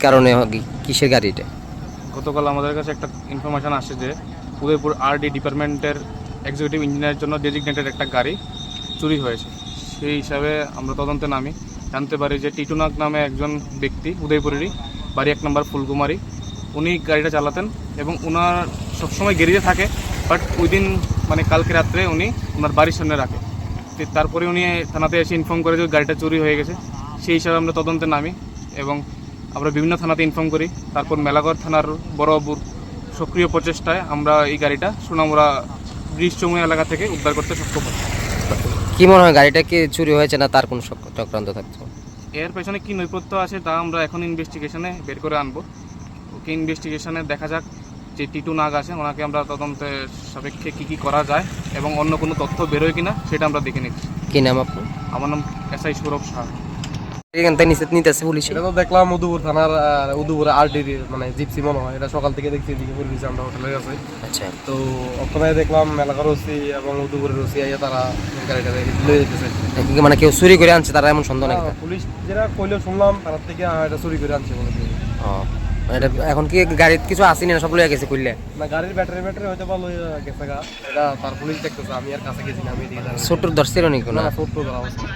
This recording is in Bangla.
কারণে কিসের গাড়ি এটা? গতকাল আমাদের কাছে একটা ইনফরমেশান আসে যে উদয়পুর আরডি ডিপার্টমেন্টের এক্সিকিউটিভ ইঞ্জিনিয়ারের জন্য ডেজিগনেটেড একটা গাড়ি চুরি হয়েছে। সেই হিসাবে আমরা তদন্তে নামি, জানতে পারি যে টিটুনাগ নামে একজন ব্যক্তি, উদয়পুরেরই, বাড়ি 1 নম্বর ফুলকুমারি, উনি গাড়িটা চালাতেন এবং ওনার সবসময় গ্যারেজে থাকে, বাট ওই দিন মানে কালকে রাত্রে উনি ওনার বাড়ির সামনে রাখে। তারপরে উনি থানাতে এসে ইনফর্ম করে যে গাড়িটা চুরি হয়ে গেছে। সেই হিসাবে আমরা তদন্তে নামি এবং আমরা বিভিন্ন থানাতে ইনফর্ম করি। তারপর মেলাঘর থানার বড়বাবুর সক্রিয় প্রচেষ্টায় আমরা এই গাড়িটা সোনামুড়া ব্রিজ চমুনি এলাকা থেকে উদ্ধার করতে সক্ষম হই। কি মনে হয় গাড়িটা কি চুরি হয়েছে না তার কোনো চক্রান্ত থাকছে? এর পেছনে কী নৈপথ্য আছে তা আমরা এখন ইনভেস্টিগেশনে বের করে আনবো। ওকে ইনভেস্টিগেশনে দেখা যাক যে টিটু নাগ আছে, ওনাকে আমরা তদন্তে সাপেক্ষে কী করা যায় এবং অন্য কোনো তথ্য বেরোয় কিনা সেটা আমরা দেখে নিচ্ছি। কি নাম আপনার? আমার নাম এসআই সৌরভ শাহ। এখান থেকে নিতেছে পুলিশ? এটা তো দেখলাম উদয়পুর থানার উদয়পুরে আরডির মানে জিপসি মনে হয়, এটা সকাল থেকে দেখছি এদিকে করে দিয়েছি আমরা হোটেলের কাছে। আচ্ছা, তো ওখানে দেখলাম মেলাঘর ওসি এবং উদয়পুরের ওসি আইয়া তারা গাড়িটা লয়ে যেতেছে। মানে কেউ চুরি করে আনছে তারা এমন সন্দেহ নাকি? পুলিশ যেটা কইলেও শুনলাম তার থেকে এটা চুরি করে আনছে বলে। ও, এটা এখন কি গাড়ির কিছু আসেনি না, সব লইয়া গেছে কইলে? না, গাড়ির ব্যাটারি হয়তো বা লইয়া গেছে গা, এটা তার পুলিশ দেখতেছে, আমি আর কাছে গেছি না, আমি এদিকে ছোট্ট ধরছিল নাকি কোনো? না, ছোট্ট ধরা অবস্থা।